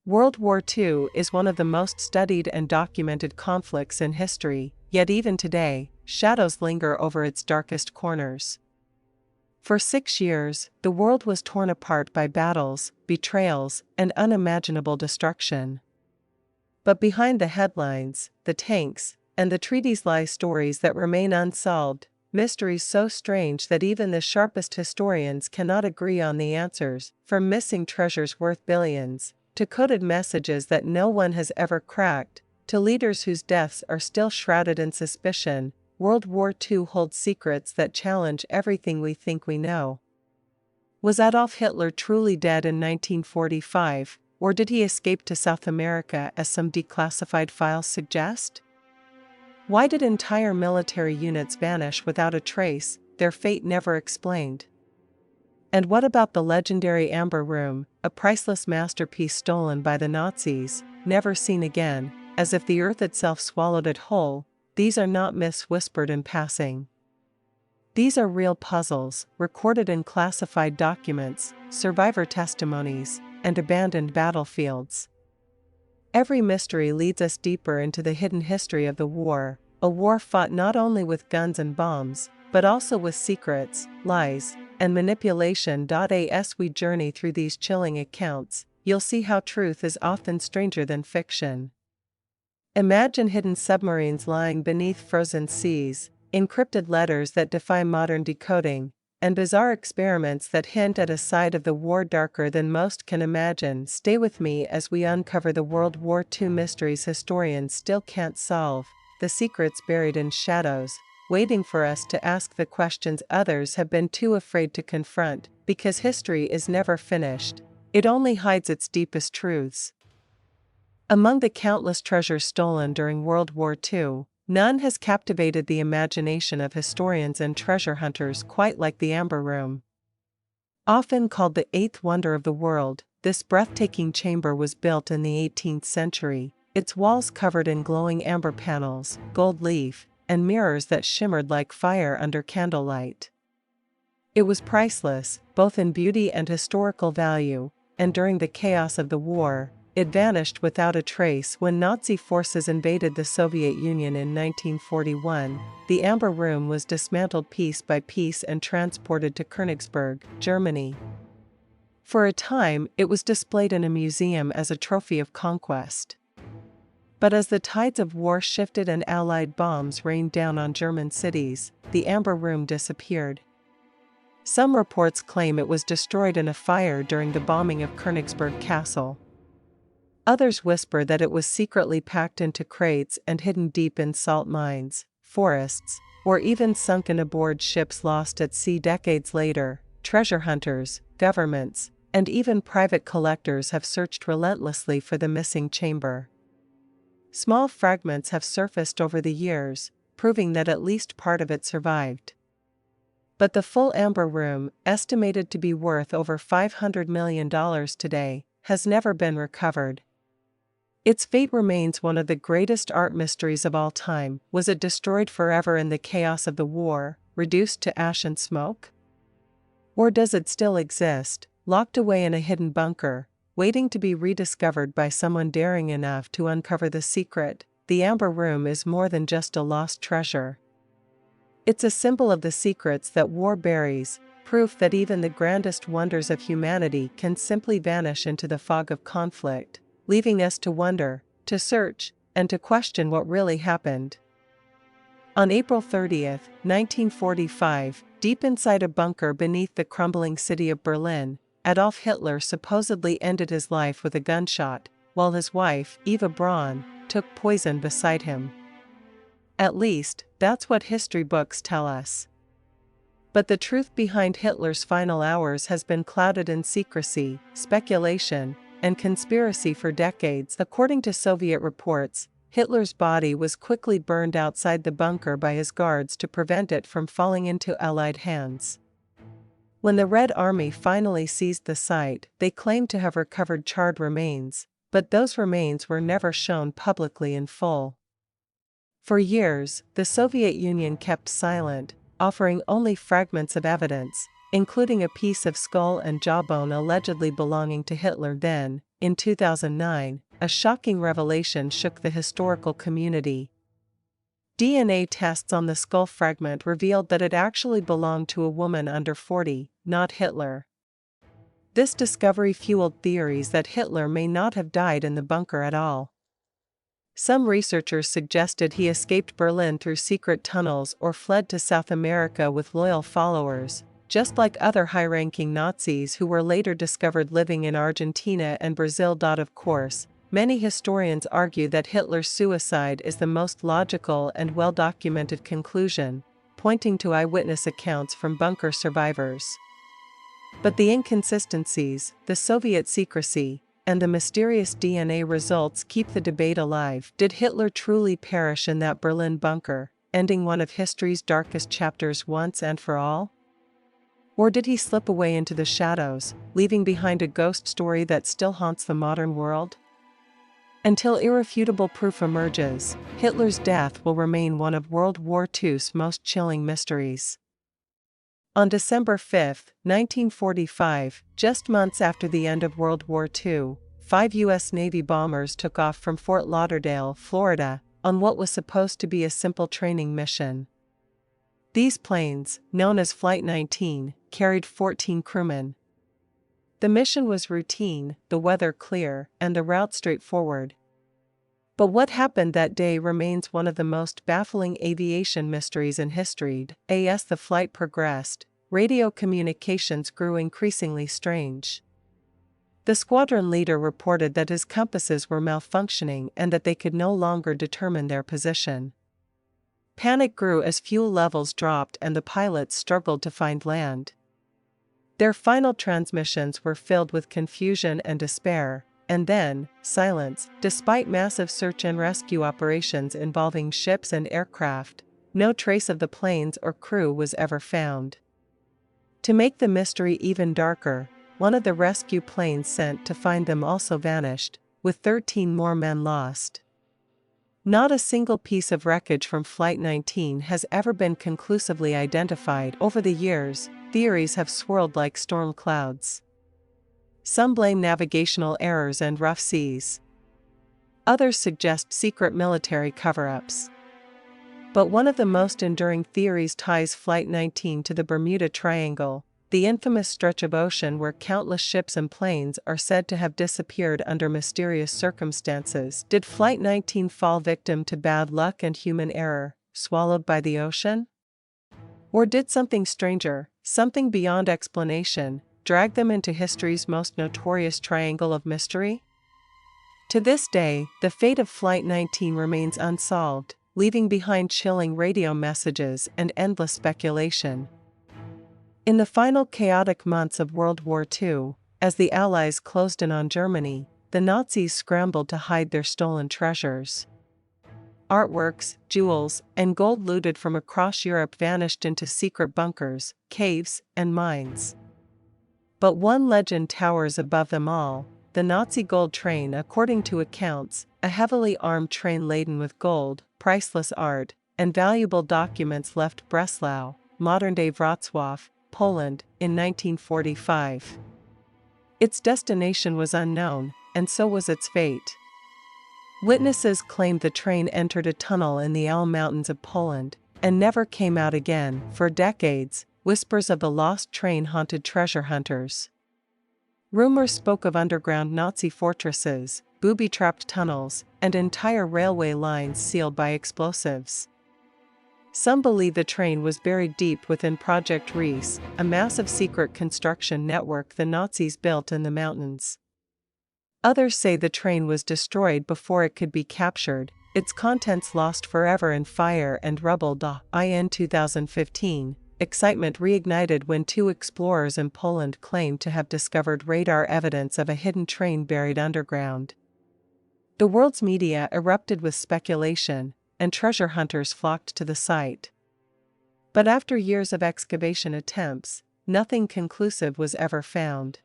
World War II is one of the most studied and documented conflicts in history, yet even today, shadows linger over its darkest corners. For 6 years, the world was torn apart by battles, betrayals, and unimaginable destruction. But behind the headlines, the tanks, and the treaties lie stories that remain unsolved, mysteries so strange that even the sharpest historians cannot agree on the answers, from missing treasures worth billions, to coded messages that no one has ever cracked, to leaders whose deaths are still shrouded in suspicion. World War II holds secrets that challenge everything we think we know. Was Adolf Hitler truly dead in 1945, or did he escape to South America as some declassified files suggest? Why did entire military units vanish without a trace, their fate never explained? And what about the legendary Amber Room, a priceless masterpiece stolen by the Nazis, never seen again, as if the earth itself swallowed it whole? These are not myths whispered in passing. These are real puzzles, recorded in classified documents, survivor testimonies, and abandoned battlefields. Every mystery leads us deeper into the hidden history of the war, a war fought not only with guns and bombs, but also with secrets, lies, and manipulation. As we journey through these chilling accounts, you'll see how truth is often stranger than fiction. Imagine hidden submarines lying beneath frozen seas, encrypted letters that defy modern decoding, and bizarre experiments that hint at a side of the war darker than most can imagine. Stay with me as we uncover the World War II mysteries historians still can't solve, the secrets buried in shadows, waiting for us to ask the questions others have been too afraid to confront, because history is never finished. It only hides its deepest truths. Among the countless treasures stolen during World War II, none has captivated the imagination of historians and treasure hunters quite like the Amber Room. Often called the eighth wonder of the world, this breathtaking chamber was built in the 18th century, its walls covered in glowing amber panels, gold leaf, and mirrors that shimmered like fire under candlelight. It was priceless, both in beauty and historical value, and during the chaos of the war, it vanished without a trace when Nazi forces invaded the Soviet Union in 1941. The Amber Room was dismantled piece by piece and transported to Königsberg, Germany. For a time, it was displayed in a museum as a trophy of conquest. But as the tides of war shifted and Allied bombs rained down on German cities, the Amber Room disappeared. Some reports claim it was destroyed in a fire during the bombing of Königsberg Castle. Others whisper that it was secretly packed into crates and hidden deep in salt mines, forests, or even sunken aboard ships lost at sea decades later. Treasure hunters, governments, and even private collectors have searched relentlessly for the missing chamber. Small fragments have surfaced over the years, proving that at least part of it survived. But the full Amber Room, estimated to be worth over $500 million today, has never been recovered. Its fate remains one of the greatest art mysteries of all time. Was it destroyed forever in the chaos of the war, reduced to ash and smoke? Or does it still exist, locked away in a hidden bunker, waiting to be rediscovered by someone daring enough to uncover the secret? The Amber Room is more than just a lost treasure. It's a symbol of the secrets that war buries, proof that even the grandest wonders of humanity can simply vanish into the fog of conflict, leaving us to wonder, to search, and to question what really happened. On April 30, 1945, deep inside a bunker beneath the crumbling city of Berlin, Adolf Hitler supposedly ended his life with a gunshot, while his wife, Eva Braun, took poison beside him. At least, that's what history books tell us. But the truth behind Hitler's final hours has been clouded in secrecy, speculation, and conspiracy for decades. According to Soviet reports, Hitler's body was quickly burned outside the bunker by his guards to prevent it from falling into Allied hands. When the Red Army finally seized the site, they claimed to have recovered charred remains, but those remains were never shown publicly in full. For years, the Soviet Union kept silent, offering only fragments of evidence, including a piece of skull and jawbone allegedly belonging to Hitler. Then, in 2009, a shocking revelation shook the historical community. DNA tests on the skull fragment revealed that it actually belonged to a woman under 40, not Hitler. This discovery fueled theories that Hitler may not have died in the bunker at all. Some researchers suggested he escaped Berlin through secret tunnels or fled to South America with loyal followers, just like other high-ranking Nazis who were later discovered living in Argentina and Brazil. Of course, many historians argue that Hitler's suicide is the most logical and well-documented conclusion, pointing to eyewitness accounts from bunker survivors. But the inconsistencies, the Soviet secrecy, and the mysterious DNA results keep the debate alive. Did Hitler truly perish in that Berlin bunker, ending one of history's darkest chapters once and for all? Or did he slip away into the shadows, leaving behind a ghost story that still haunts the modern world? Until irrefutable proof emerges, Hitler's death will remain one of World War II's most chilling mysteries. On December 5, 1945, just months after the end of World War II, 5 U.S. Navy bombers took off from Fort Lauderdale, Florida, on what was supposed to be a simple training mission. These planes, known as Flight 19, carried 14 crewmen. The mission was routine, the weather clear, and the route straightforward. But what happened that day remains one of the most baffling aviation mysteries in history. As the flight progressed, radio communications grew increasingly strange. The squadron leader reported that his compasses were malfunctioning and that they could no longer determine their position. Panic grew as fuel levels dropped and the pilots struggled to find land. Their final transmissions were filled with confusion and despair. And then, silence. Despite massive search and rescue operations involving ships and aircraft, no trace of the planes or crew was ever found. To make the mystery even darker, one of the rescue planes sent to find them also vanished, with 13 more men lost. Not a single piece of wreckage from Flight 19 has ever been conclusively identified. Over the years, theories have swirled like storm clouds. Some blame navigational errors and rough seas. Others suggest secret military cover-ups. But one of the most enduring theories ties Flight 19 to the Bermuda Triangle, the infamous stretch of ocean where countless ships and planes are said to have disappeared under mysterious circumstances. Did Flight 19 fall victim to bad luck and human error, swallowed by the ocean? Or did something stranger, something beyond explanation, drag them into history's most notorious triangle of mystery? To this day, the fate of Flight 19 remains unsolved, leaving behind chilling radio messages and endless speculation. In the final chaotic months of World War II, as the Allies closed in on Germany, the Nazis scrambled to hide their stolen treasures. Artworks, jewels, and gold looted from across Europe vanished into secret bunkers, caves, and mines. But one legend towers above them all: the Nazi gold train. According to accounts, a heavily armed train laden with gold, priceless art, and valuable documents left Breslau, modern-day Wrocław, Poland, in 1945. Its destination was unknown, and so was its fate. Witnesses claimed the train entered a tunnel in the Ural Mountains of Poland, and never came out again. For decades, whispers of the lost train haunted treasure hunters. Rumors spoke of underground Nazi fortresses, booby-trapped tunnels, and entire railway lines sealed by explosives. Some believe the train was buried deep within Project Reese, a massive secret construction network the Nazis built in the mountains. Others say the train was destroyed before it could be captured, its contents lost forever in fire and rubble. In 2015, excitement reignited when 2 explorers in Poland claimed to have discovered radar evidence of a hidden train buried underground. The world's media erupted with speculation, and treasure hunters flocked to the site. But after years of excavation attempts, nothing conclusive was ever found.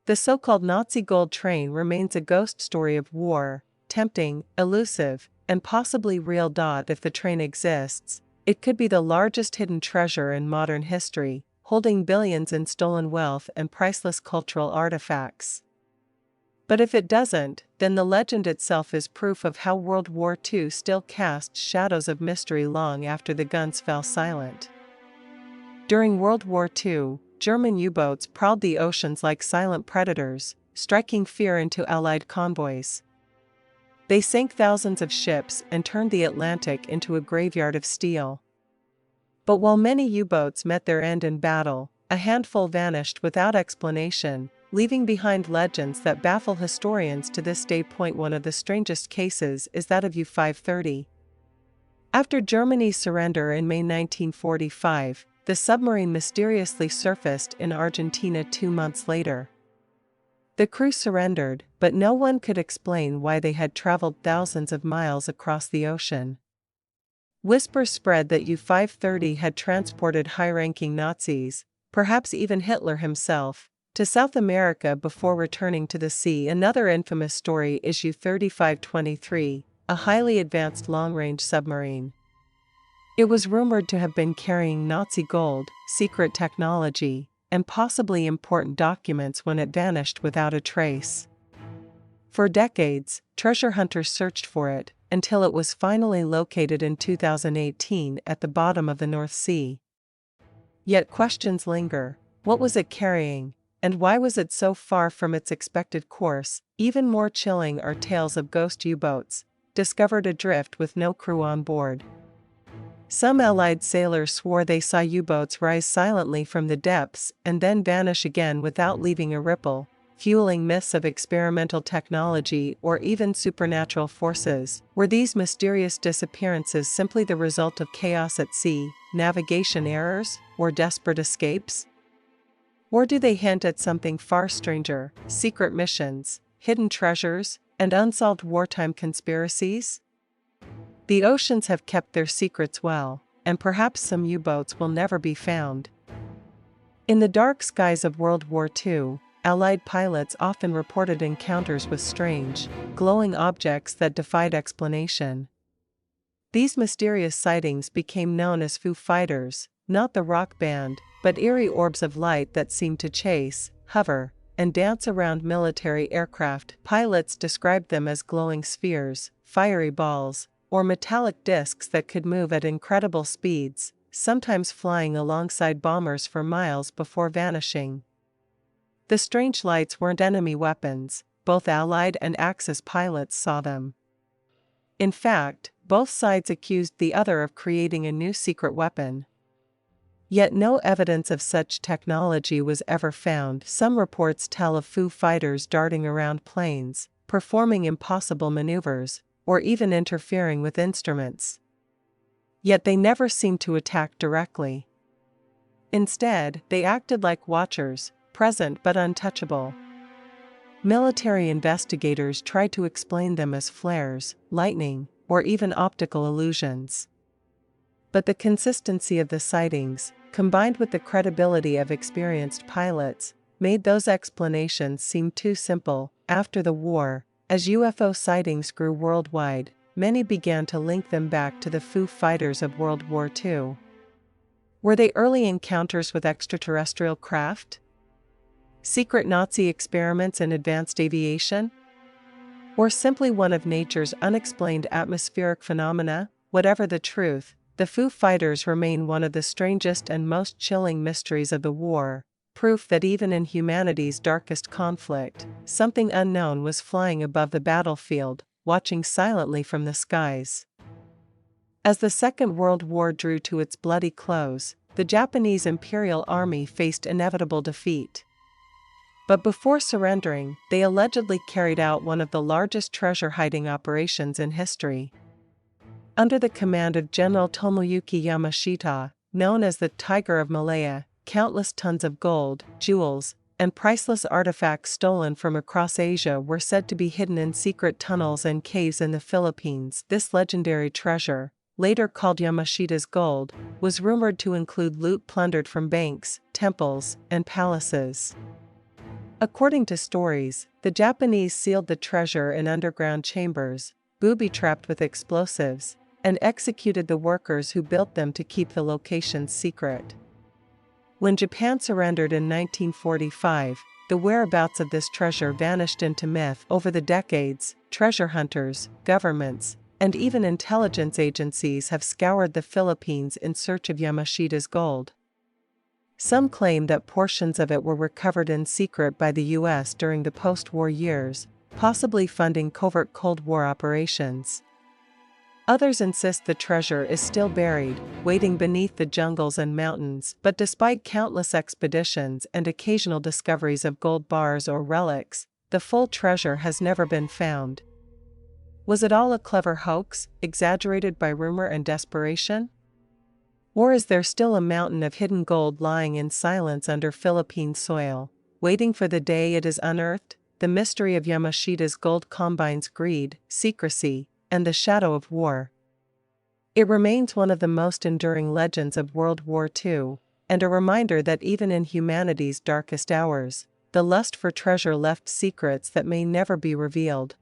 The so-called Nazi gold train remains a ghost story of war, tempting, elusive, and possibly real. If the train exists, it could be the largest hidden treasure in modern history, holding billions in stolen wealth and priceless cultural artifacts. But if it doesn't, then the legend itself is proof of how World War II still casts shadows of mystery long after the guns fell silent. During World War II, German U-boats prowled the oceans like silent predators, striking fear into Allied convoys. They sank thousands of ships and turned the Atlantic into a graveyard of steel. But while many U-boats met their end in battle, a handful vanished without explanation, leaving behind legends that baffle historians to this day. One of the strangest cases is that of U-530. After Germany's surrender in May 1945, the submarine mysteriously surfaced in Argentina 2 months later. The crew surrendered, but no one could explain why they had traveled thousands of miles across the ocean. Whispers spread that U-530 had transported high-ranking Nazis, perhaps even Hitler himself, to South America before returning to the sea. Another infamous story is U-3523, a highly advanced long-range submarine. It was rumored to have been carrying Nazi gold, secret technology, and possibly important documents when it vanished without a trace. For decades, treasure hunters searched for it, until it was finally located in 2018 at the bottom of the North Sea. Yet questions linger. What was it carrying, and why was it so far from its expected course? Even more chilling are tales of ghost U-boats, discovered adrift with no crew on board. Some Allied sailors swore they saw U-boats rise silently from the depths and then vanish again without leaving a ripple, fueling myths of experimental technology or even supernatural forces. Were these mysterious disappearances simply the result of chaos at sea, navigation errors, or desperate escapes? Or do they hint at something far stranger, secret missions, hidden treasures, and unsolved wartime conspiracies? The oceans have kept their secrets well, and perhaps some U-boats will never be found. In the dark skies of World War II, Allied pilots often reported encounters with strange, glowing objects that defied explanation. These mysterious sightings became known as Foo Fighters, not the rock band, but eerie orbs of light that seemed to chase, hover, and dance around military aircraft. Pilots described them as glowing spheres, fiery balls, or metallic discs that could move at incredible speeds, sometimes flying alongside bombers for miles before vanishing. The strange lights weren't enemy weapons, both Allied and Axis pilots saw them. In fact, both sides accused the other of creating a new secret weapon. Yet no evidence of such technology was ever found. Some reports tell of Foo Fighters darting around planes, performing impossible maneuvers, or even interfering with instruments. Yet they never seemed to attack directly. Instead, they acted like watchers, present but untouchable. Military investigators tried to explain them as flares, lightning, or even optical illusions. But the consistency of the sightings, combined with the credibility of experienced pilots, made those explanations seem too simple. After the war, as UFO sightings grew worldwide, many began to link them back to the Foo Fighters of World War II. Were they early encounters with extraterrestrial craft? Secret Nazi experiments in advanced aviation? Or simply one of nature's unexplained atmospheric phenomena? Whatever the truth, the Foo Fighters remain one of the strangest and most chilling mysteries of the war, proof that even in humanity's darkest conflict, something unknown was flying above the battlefield, watching silently from the skies. As the Second World War drew to its bloody close, the Japanese Imperial Army faced inevitable defeat. But before surrendering, they allegedly carried out one of the largest treasure-hiding operations in history. Under the command of General Tomoyuki Yamashita, known as the Tiger of Malaya, countless tons of gold, jewels, and priceless artifacts stolen from across Asia were said to be hidden in secret tunnels and caves in the Philippines. This legendary treasure, later called Yamashita's gold, was rumored to include loot plundered from banks, temples, and palaces. According to stories, the Japanese sealed the treasure in underground chambers, booby-trapped with explosives, and executed the workers who built them to keep the locations secret. When Japan surrendered in 1945, the whereabouts of this treasure vanished into myth. Over the decades. Treasure hunters, governments, and even intelligence agencies have scoured the Philippines in search of Yamashita's gold. Some claim that portions of it were recovered in secret by the U.S. during the post-war years, possibly funding covert Cold War operations. Others insist the treasure is still buried, waiting beneath the jungles and mountains. But despite countless expeditions and occasional discoveries of gold bars or relics, the full treasure has never been found. Was it all a clever hoax, exaggerated by rumor and desperation? Or is there still a mountain of hidden gold lying in silence under Philippine soil, waiting for the day it is unearthed? The mystery of Yamashita's gold combines greed, secrecy, and the shadow of war. It remains one of the most enduring legends of World War II, and a reminder that even in humanity's darkest hours, the lust for treasure left secrets that may never be revealed.